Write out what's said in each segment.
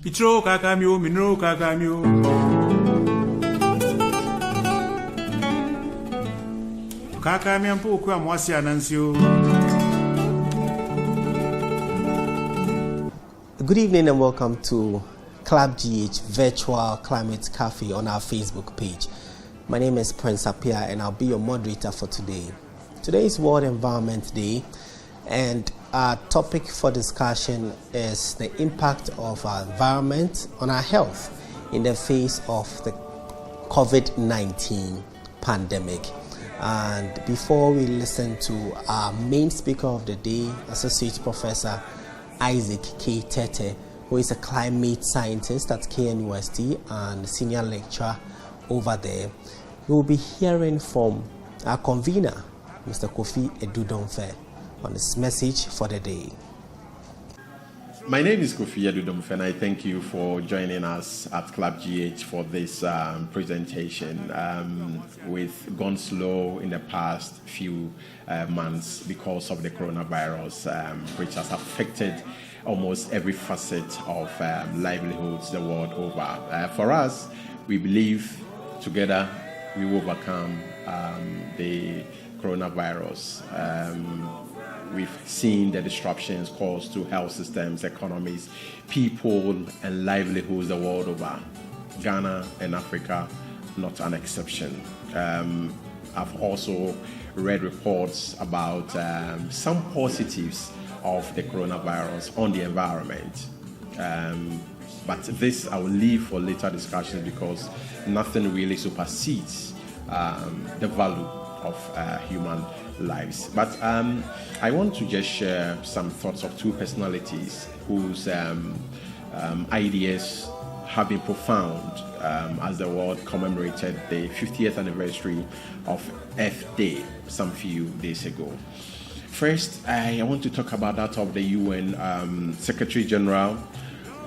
Pitro kakamio, minro kakamio. Kakamio mpo kwa mwasi anansio. Good evening and welcome to CLAPgh Virtual Climate Cafe on our Facebook page. My name is Prince Apia and I'll be your moderator for today. Today is World Environment Day and our topic for discussion is the impact of our environment on our health in the face of the COVID-19 pandemic. And before we listen to our main speaker of the day, Associate Professor Isaac K. Tete, who is a climate scientist at KNUST and senior lecturer over there, we will be hearing from our convener, Mr. Kofi Edudomfe, on his message for the day. My name is Kofi Edudomfe, and I thank you for joining us at CLAPgh for this presentation. We've gone slow in the past few months because of the coronavirus, which has affected almost every facet of livelihoods the world over. For us, we believe together we will overcome the coronavirus. We've seen the disruptions caused to health systems, economies, people, and livelihoods the world over. Ghana and Africa, not an exception. I've also read reports about some positives of the coronavirus on the environment. But this I will leave for later discussions because nothing really supersedes the value of human lives. But I want to just share some thoughts of two personalities whose ideas have been profound as the world commemorated the 50th anniversary of Earth Day some few days ago. First, I want to talk about that of the UN Secretary General,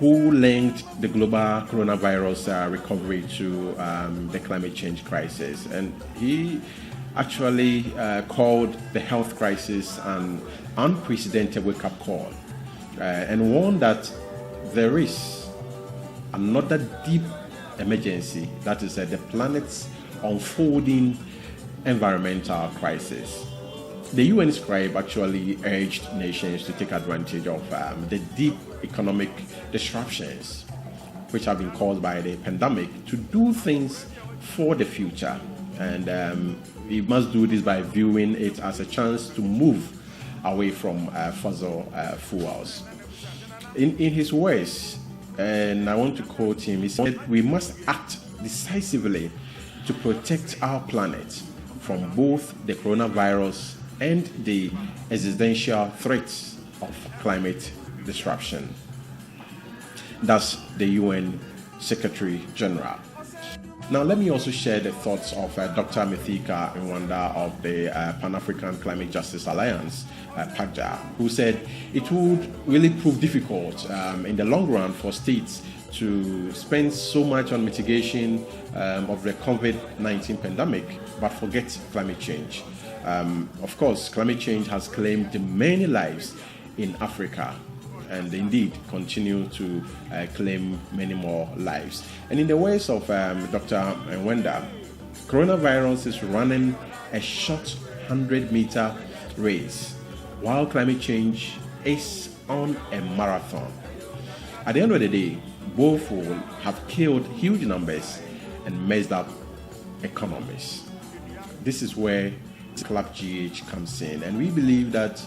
who linked the global coronavirus recovery to the climate change crisis. And he actually called the health crisis an unprecedented wake-up call and warned that there is another deep emergency, that is the planet's unfolding environmental crisis. The UN scribe actually urged nations to take advantage of the deep economic disruptions which have been caused by the pandemic to do things for the future. And we must do this by viewing it as a chance to move away from fossil fuels. In his words, and I want to quote him, he said, "We must act decisively to protect our planet from both the coronavirus and the existential threats of climate disruption." That's the UN Secretary General. Now, let me also share the thoughts of Dr. Mithika Nwanda of the Pan-African Climate Justice Alliance, CLAPgh, who said it would really prove difficult in the long run for states to spend so much on mitigation of the COVID-19 pandemic, but forget climate change. Of course, climate change has claimed many lives in Africa, and indeed continue to claim many more lives. And in the words of Dr. Nwanda, coronavirus is running a short 100-meter race, while climate change is on a marathon. At the end of the day, both will have killed huge numbers and messed up economies. This is where CLAPgh comes in, and we believe that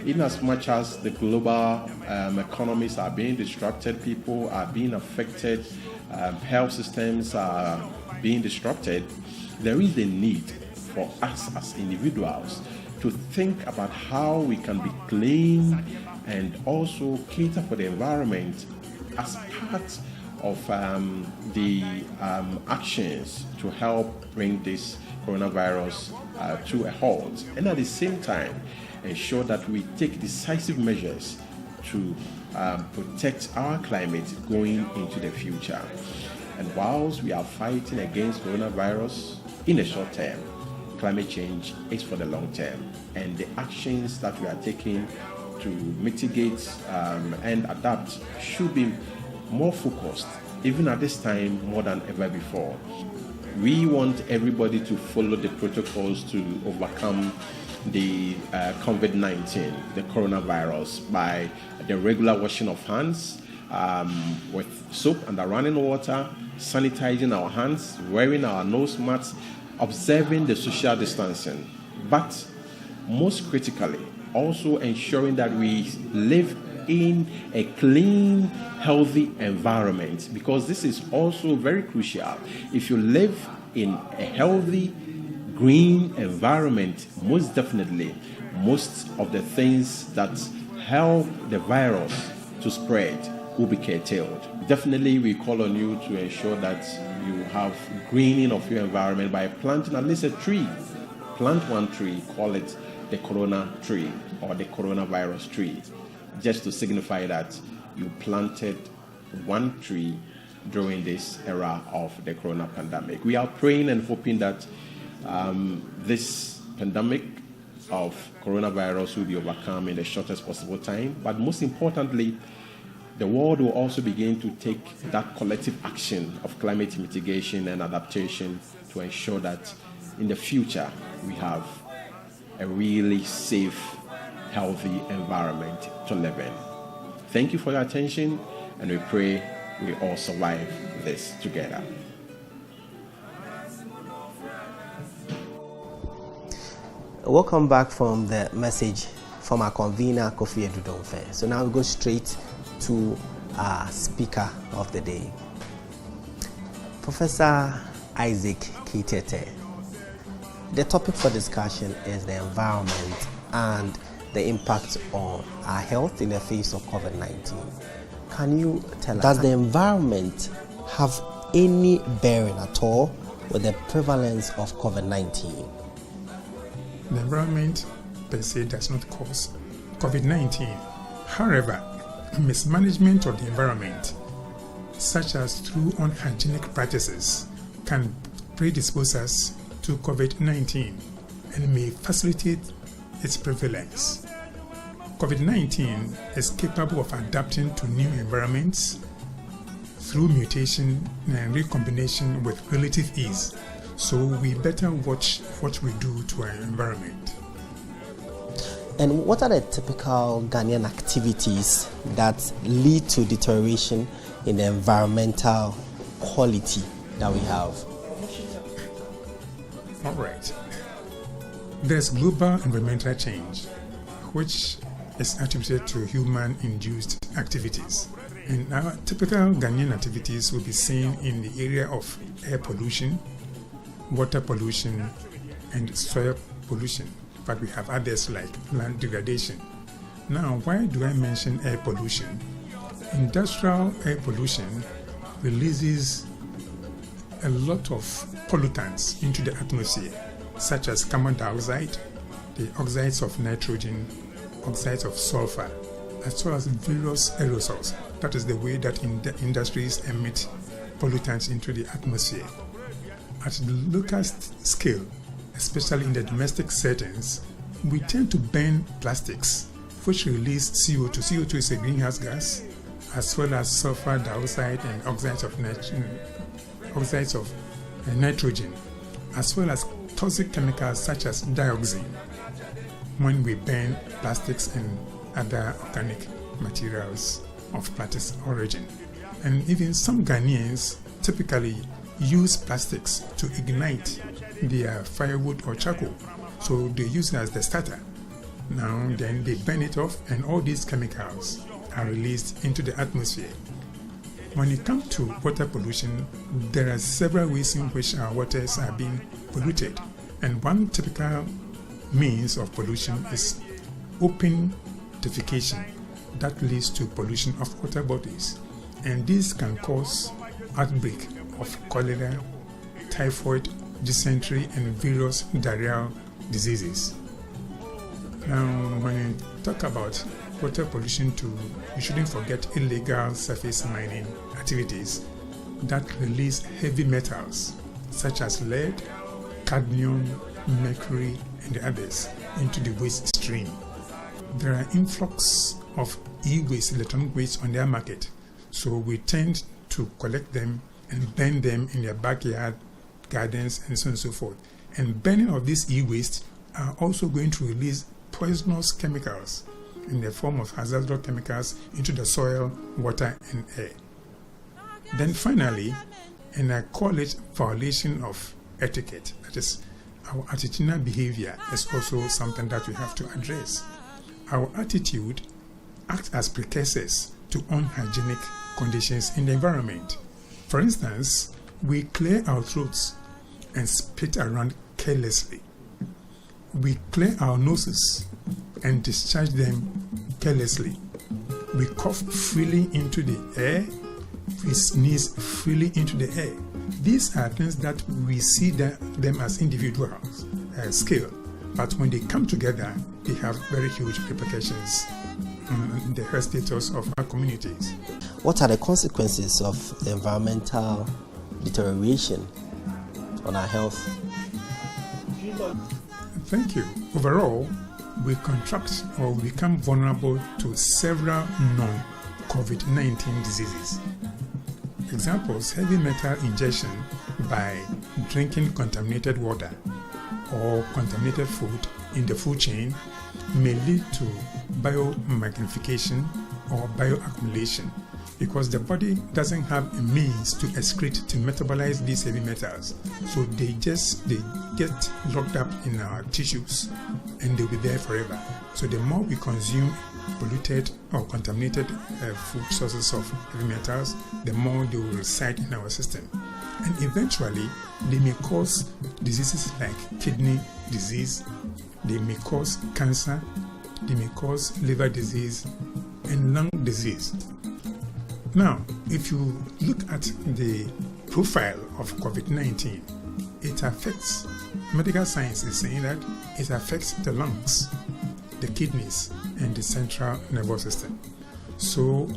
in as much as the global economies are being disrupted, people are being affected, health systems are being disrupted, there is a need for us as individuals to think about how we can be clean and also cater for the environment as part of the actions to help bring this coronavirus to a halt, and at the same time ensure that we take decisive measures to protect our climate going into the future. And whilst we are fighting against coronavirus in the short term, climate change is for the long term, and the actions that we are taking to mitigate and adapt should be more focused, even at this time more than ever before. We want everybody to follow the protocols to overcome the COVID-19, the coronavirus, by the regular washing of hands with soap and running water, sanitizing our hands, wearing our nose masks, observing the social distancing, but most critically, also ensuring that we live in a clean, healthy environment, because this is also very crucial. If you live in a healthy, green environment, most definitely, most of the things that help the virus to spread will be curtailed. Definitely, we call on you to ensure that you have greening of your environment by planting at least a tree. Plant one tree, call it the corona tree or the coronavirus tree, just to signify that you planted one tree during this era of the corona pandemic. We are praying and hoping that this pandemic of coronavirus will be overcome in the shortest possible time, but most importantly, the world will also begin to take that collective action of climate mitigation and adaptation to ensure that in the future we have a really safe, healthy environment to live in. Thank you for your attention, and we pray we all survive this together. Welcome back from the message from our convener, Kofi Edudonfe. So now we go straight to our speaker of the day, Professor Isaac K. The topic for discussion is the environment and the impact on our health in the face of COVID-19. Can you tell us, does the environment have any bearing at all with the prevalence of COVID-19? The environment per se does not cause COVID-19. However, mismanagement of the environment, such as through unhygienic practices, can predispose us to COVID-19 and may facilitate its prevalence. COVID-19 is capable of adapting to new environments through mutation and recombination with relative ease, so we better watch what we do to our environment. And what are the typical Ghanaian activities that lead to deterioration in the environmental quality that we have? All right. There's global environmental change, which is attributed to human-induced activities. And our typical Ghanaian activities will be seen in the area of air pollution, water pollution, and soil pollution. But we have others like land degradation. Now, why do I mention air pollution? Industrial air pollution releases a lot of pollutants into the atmosphere, such as carbon dioxide, the oxides of nitrogen, oxides of sulfur, as well as various aerosols. That is the way that industries emit pollutants into the atmosphere. At the local scale, especially in the domestic settings, we tend to burn plastics, which release CO2. CO2 is a greenhouse gas, as well as sulfur dioxide and oxides of nitrogen, as well as toxic chemicals such as dioxin when we burn plastics and other organic materials of plastic origin. And even some Ghanaians typically use plastics to ignite their firewood or charcoal. So they use it as the starter. Now then they burn it off, and all these chemicals are released into the atmosphere. When it comes to water pollution, there are several ways in which our waters are being polluted. And one typical means of pollution is open defecation that leads to pollution of water bodies. And this can cause outbreak of cholera, typhoid, dysentery, and various diarrheal diseases. Now, when you talk about water pollution too, you shouldn't forget illegal surface mining activities that release heavy metals such as lead, cadmium, mercury, and others into the waste stream. there are influx of e-waste, electronic waste on their market. So we tend to collect them and burn them in their backyard, gardens, and so on and so forth. And burning of these e-waste are also going to release poisonous chemicals in the form of hazardous chemicals into the soil, water, and air. Then finally, and I call it violation of etiquette, that is, our attitudinal behavior is also something that we have to address. Our attitude acts as precursors to unhygienic conditions in the environment. For instance, we clear our throats and spit around carelessly. We clear our noses and discharge them carelessly. We cough freely into the air. We sneeze freely into the air. These are things that we see them as individuals, scale, but when they come together, they have very huge repercussions on the health status of our communities. What are the consequences of the environmental deterioration on our health? Thank you. Overall, we contract or become vulnerable to several non-COVID-19 diseases. Examples: heavy metal ingestion by drinking contaminated water or contaminated food in the food chain may lead to biomagnification or bioaccumulation, because the body doesn't have a means to excrete, to metabolize these heavy metals. So they get locked up in our tissues and they'll be there forever. So the more we consume polluted or contaminated food sources of heavy metals, the more they will reside in our system. And eventually, they may cause diseases like kidney disease, they may cause cancer, they may cause liver disease and lung disease. Now, if you look at the profile of COVID-19, it affects, medical science is saying that it affects the lungs, the kidneys, and the central nervous system. So,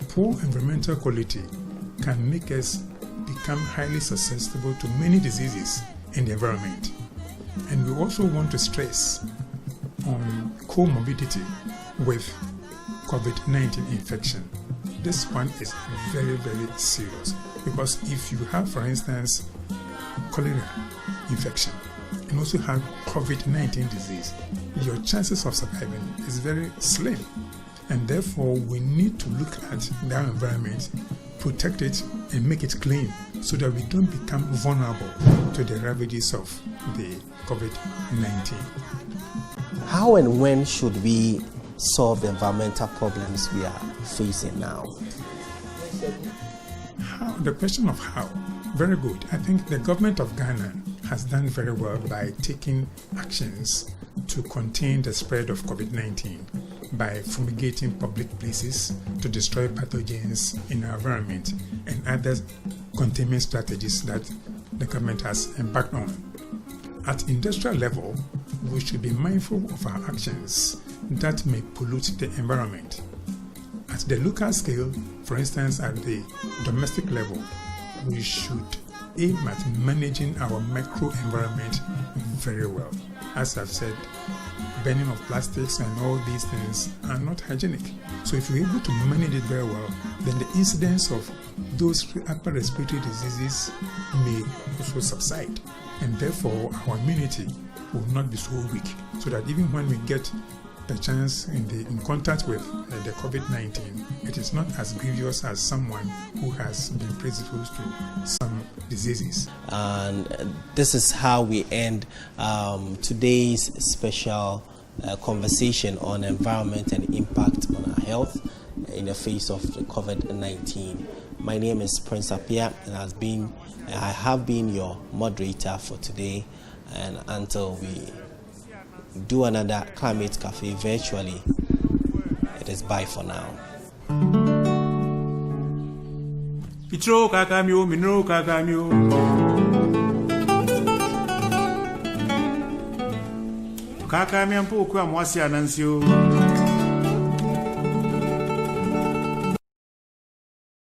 poor environmental quality can make us become highly susceptible to many diseases in the environment. And we also want to stress on comorbidity with COVID-19 infection. This one is very, very serious, because if you have, for instance, cholera infection and also have COVID-19 disease, your chances of surviving is very slim. And therefore, we need to look at our environment, protect it, and make it clean so that we don't become vulnerable to the ravages of the COVID-19. How and when should we solve the environmental problems we are facing now? How? The question of how. Very good. I think the government of Ghana has done very well by taking actions to contain the spread of COVID-19 by fumigating public places to destroy pathogens in our environment and other containment strategies that the government has embarked on. At industrial level, we should be mindful of our actions that may pollute the environment. At the local scale, for instance, at the domestic level, we should aim at managing our microenvironment very well. As I've said, burning of plastics and all these things are not hygienic. So if you're able to manage it very well, then the incidence of those upper respiratory diseases may also subside. And therefore, our immunity will not be so weak, so that even when we get the chance in contact with the COVID-19, it is not as grievous as someone who has been predisposed to some diseases. And this is how we end today's special conversation on environment and impact on our health in the face of the COVID-19. My name is Prince Appiah, and I have been your moderator for today. And until we do another Climate Cafe virtually, it is bye for now. Pitro kakamyo, minro kakamyo. Kakamyo mpo kwa mwasi anansio.